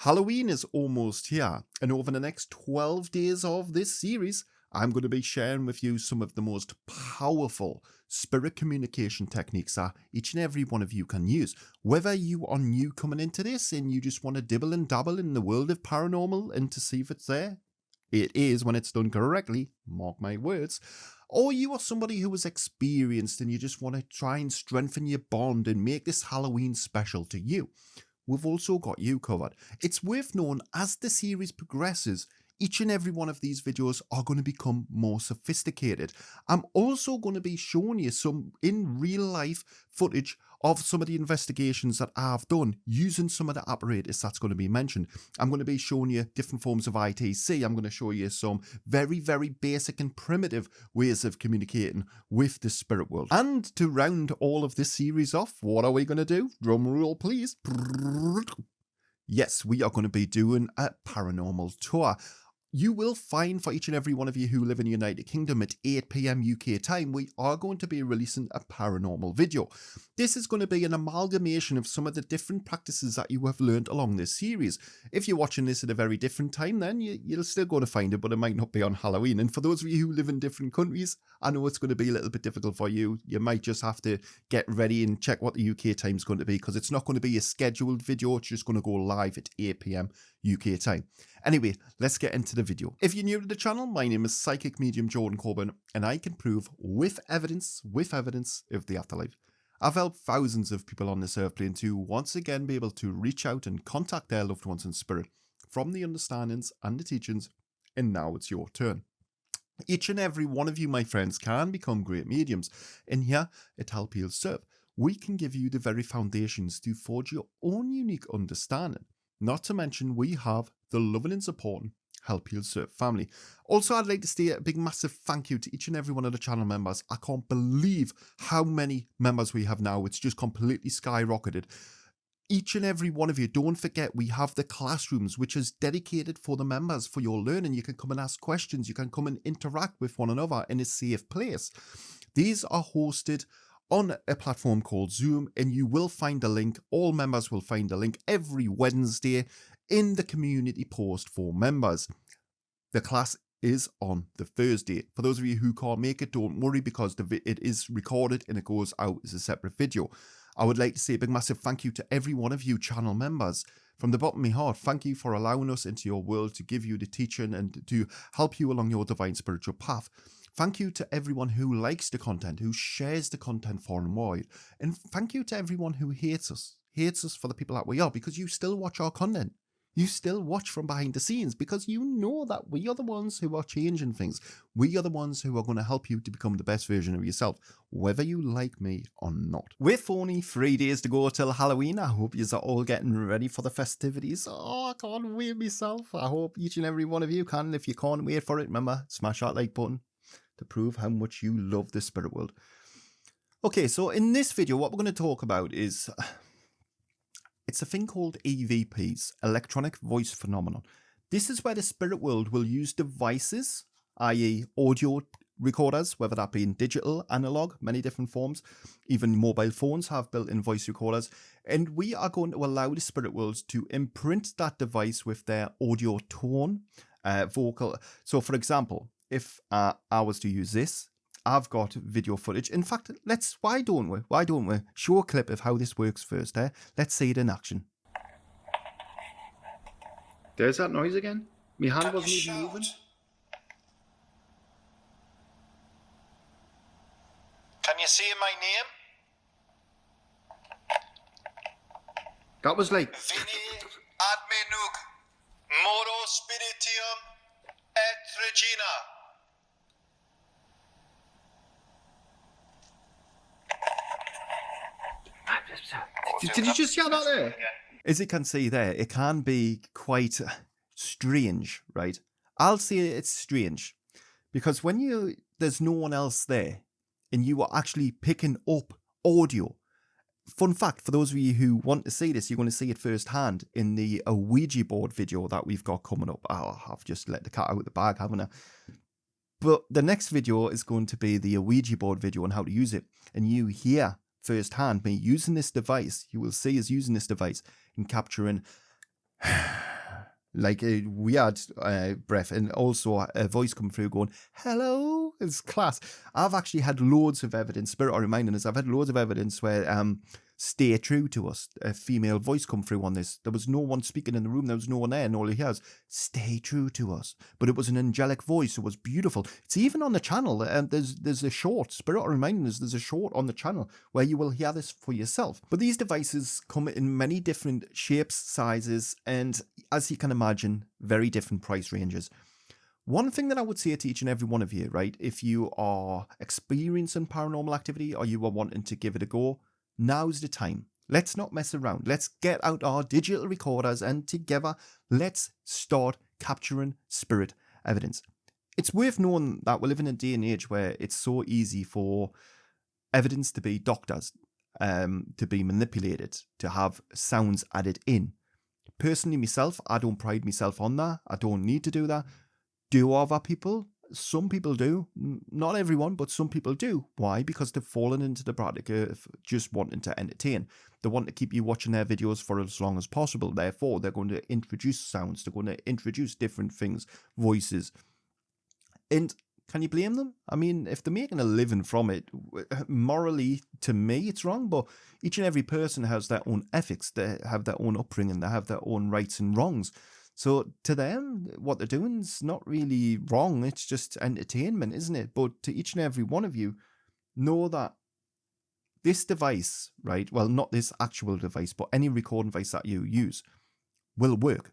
Halloween is almost here, and over the next 12 days of this series, I'm going to be sharing with you some of the most powerful spirit communication techniques that each and every one of you can use. Whether you are new coming into this and you just want to dibble and dabble in the world of paranormal and to see if it's there, it is when it's done correctly, mark my words. Or you are somebody who is experienced and you just want to try and strengthen your bond and make this Halloween special to you. We've also got you covered. It's worth knowing as the series progresses, each and every one of these videos are going to become more sophisticated. I'm also going to be showing you some in real life footage of some of the investigations that I've done using some of the apparatus that's going to be mentioned. I'm going to be showing you different forms of ITC. I'm going to show you some very, very basic and primitive ways of communicating with the spirit world. And to round all of this series off, what are we going to do? Drum roll, please. Yes, we are going to be doing a paranormal tour. You will find for each and every one of you who live in the United Kingdom at 8 PM UK time, we are going to be releasing a paranormal video. This is going to be an amalgamation of some of the different practices that you have learned along this series. If you're watching this at a very different time, then you'll still go to find it, but it might not be on Halloween. And for those of you who live in different countries, I know it's going to be a little bit difficult for you. You might just have to get ready and check what the UK time is going to be, because it's not going to be a scheduled video. It's just going to go live at 8 PM UK time. Anyway, let's get into the video. If you're new to the channel, my name is Psychic Medium Jordan Coburn, and I can prove with evidence of the afterlife. I've helped thousands of people on this earth plane to once again be able to reach out and contact their loved ones in spirit from the understandings and the teachings, and now it's your turn. Each and every one of you, my friends, can become great mediums, and here at Help Heal Serve, we can give you the very foundations to forge your own unique understanding. Not to mention, we have the loving and supporting Help Heal Serve family. Also, I'd like to say a big massive thank you to each and every one of the channel members. I can't believe how many members we have now. It's just completely skyrocketed. Each and every one of you, don't forget, we have the classrooms, which is dedicated for the members for your learning. You can come and ask questions. You can come and interact with one another in a safe place. These are hosted on a platform called Zoom, and you will find a link. All members will find a link every Wednesday in the community post for members. The class is on the Thursday. For those of you who can't make it, don't worry, because it is recorded and it goes out as a separate video. I would like to say a big massive thank you to every one of you channel members. From the bottom of my heart, thank you for allowing us into your world to give you the teaching and to help you along your divine spiritual path. Thank you to everyone who likes the content, who shares the content far and wide. And thank you to everyone who hates us for the people that we are, because you still watch our content. You still watch from behind the scenes because you know that we are the ones who are changing things. We are the ones who are going to help you to become the best version of yourself, whether you like me or not. With only 3 days to go till Halloween, I hope you are all getting ready for the festivities. Oh, I can't wait myself. I hope each and every one of you can. If you can't wait for it, remember, smash that like button to prove how much you love the spirit world. Okay, so in this video, what we're going to talk about is... it's a thing called EVPs, electronic voice phenomenon. This is where the spirit world will use devices, i.e. audio recorders, whether that be in digital, analog, many different forms. Even mobile phones have built-in voice recorders. And we are going to allow the spirit worlds to imprint that device with their audio tone, vocal. So for example, if I was to use this, I've got video footage. In fact, why don't we show a clip of how this works first, eh? Let's see it in action. There's that noise again. My hand wasn't even moving. Can you see my name? That was like... Vini ad me nunc, moro spiritium et regina. Did you just hear that there? As you can see there, it can be quite strange, right? I'll say it's strange because when there's no one else there and you are actually picking up audio. Fun fact, for those of you who want to see this, you're going to see it firsthand in the Ouija board video that we've got coming up. Oh, I've just let the cat out of the bag, haven't I? But the next video is going to be the Ouija board video on how to use it. And you hear firsthand me using this device. You will see us using this device and capturing like a weird breath, and also a voice come through going, hello, it's class. I've actually had loads of evidence, Spirit are reminding us, I've had loads of evidence where stay true to us, a female voice come through on this. There was no one speaking in the room, there was no one there, and all he hears, stay true to us. But it was an angelic voice, it was beautiful. It's even on the channel, and there's a short, Spirit are reminding us, there's a short on the channel where you will hear this for yourself. But these devices come in many different shapes, sizes, and as you can imagine, very different price ranges. One thing that I would say to each and every one of you, right, if you are experiencing paranormal activity or you are wanting to give it a go, now's the time. Let's not mess around. Let's get out our digital recorders and together, let's start capturing spirit evidence. It's worth knowing that we live in a day and age where it's so easy for evidence to be doctored, to be manipulated, to have sounds added in. Personally, myself, I don't pride myself on that. I don't need to do that. Do other people? Some people do. Not everyone, but some people do. Why? Because they've fallen into the bracket of just wanting to entertain. They want to keep you watching their videos for as long as possible. Therefore, they're going to introduce sounds. They're going to introduce different things, voices. And can you blame them? I mean, if they're making a living from it, morally, to me, it's wrong. But each and every person has their own ethics. They have their own upbringing. They have their own rights and wrongs. So to them, what they're doing is not really wrong. It's just entertainment, isn't it? But to each and every one of you, know that this device, right? Well, not this actual device, but any recording device that you use will work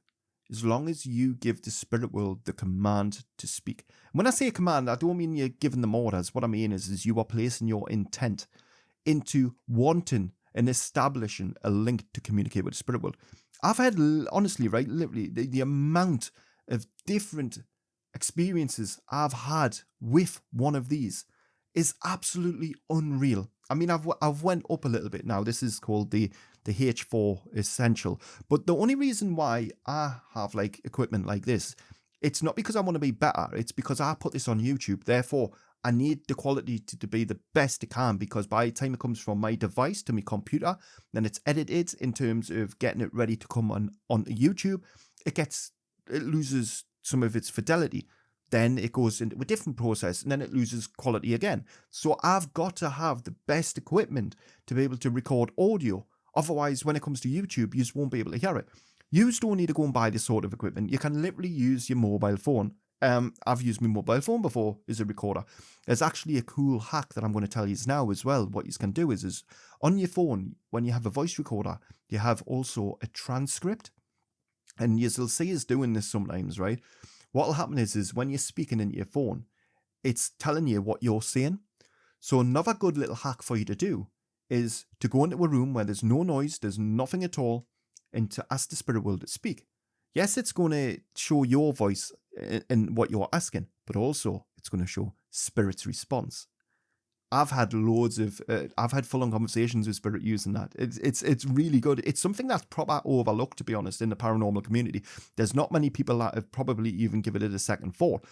as long as you give the spirit world the command to speak. When I say command, I don't mean you're giving them orders. What I mean is you are placing your intent into wanting and establishing a link to communicate with the spirit world. I've had, honestly, right, literally, the amount of different experiences I've had with one of these is absolutely unreal. I mean, I've went up a little bit now. This is called the H4 Essential. But the only reason why I have like equipment like this, it's not because I want to be better. It's because I put this on YouTube. Therefore, I need the quality to be the best it can, because by the time it comes from my device to my computer, then it's edited in terms of getting it ready to come on YouTube. It loses some of its fidelity. Then it goes into a different process and then it loses quality again. So I've got to have the best equipment to be able to record audio. Otherwise, when it comes to YouTube, you just won't be able to hear it. You just don't need to go and buy this sort of equipment. You can literally use your mobile phone. I've used my mobile phone before as a recorder. There's actually a cool hack that I'm going to tell you now as well. What you can do is on your phone, when you have a voice recorder, you have also a transcript. And you'll see us doing this sometimes, right? What will happen is when you're speaking into your phone, it's telling you what you're saying. So another good little hack for you to do is to go into a room where there's no noise, there's nothing at all, and to ask the spirit world to speak. Yes, it's going to show your voice in what you're asking, but also it's going to show spirit's response. I've had full-on conversations with spirit using that. It's really good. It's something that's proper overlooked, to be honest, in the paranormal community. There's not many people that have probably even given it a second thought.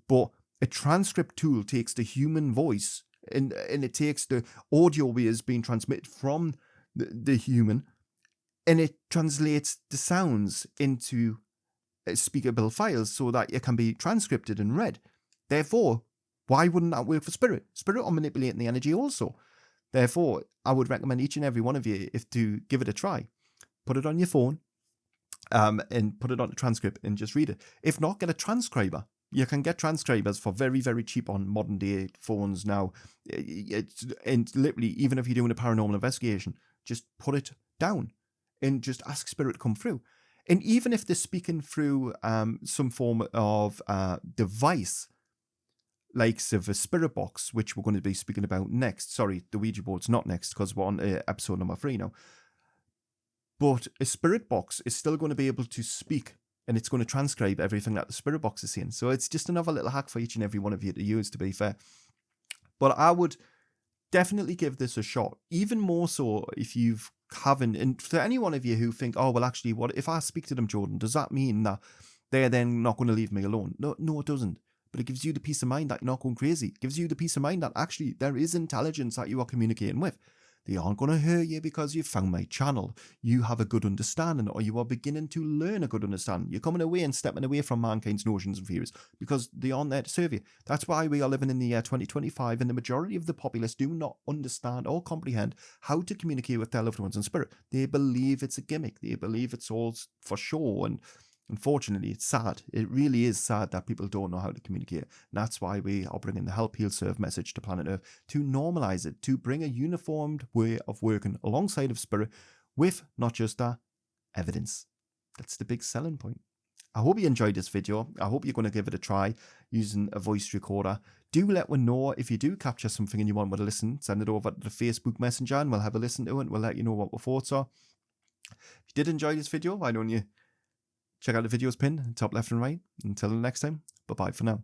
But a transcript tool takes the human voice and it takes the audio waves being transmitted from the human, and it translates the sounds into speakable files so that it can be transcripted and read. Therefore, why wouldn't that work for spirit? Spirit are manipulating the energy also. Therefore, I would recommend each and every one of you to give it a try. Put it on your phone and put it on a transcript and just read it. If not, get a transcriber. You can get transcribers for very, very cheap on modern day phones now. And literally, even if you're doing a paranormal investigation, just put it down and just ask spirit to come through. And even if they're speaking through some form of device, like of a spirit box, which we're going to be speaking about next. Sorry, the Ouija board's not next because we're on episode number 3 now. But a spirit box is still going to be able to speak, and it's going to transcribe everything that the spirit box is saying. So it's just another little hack for each and every one of you to use, to be fair. But I would definitely give this a shot, even more so if you've haven't. And for any one of you who think, oh, well, actually, what if I speak to them, Jordan? Does that mean that they're then not going to leave me alone? No, it doesn't. But it gives you the peace of mind that you're not going crazy. It gives you the peace of mind that actually there is intelligence that you are communicating with. They aren't going to hurt you because you found my channel. You have a good understanding, or you are beginning to learn a good understanding. You're coming away and stepping away from mankind's notions and fears because they aren't there to serve you. That's why we are living in the year 2025, and the majority of the populace do not understand or comprehend how to communicate with their loved ones in spirit. They believe it's a gimmick. They believe it's all for show, and unfortunately, it's sad. It really is sad that people don't know how to communicate. And that's why we are bringing the Help, Heal, Serve message to planet Earth, to normalize it, to bring a uniformed way of working alongside of spirit with not just that, evidence. That's the big selling point. I hope you enjoyed this video. I hope you're going to give it a try using a voice recorder. Do let me know if you do capture something and you want me to listen. Send it over to the Facebook Messenger and we'll have a listen to it and we'll let you know what our thoughts are. If you did enjoy this video, why don't you check out the videos pinned top left and right. Until the next time, bye-bye for now.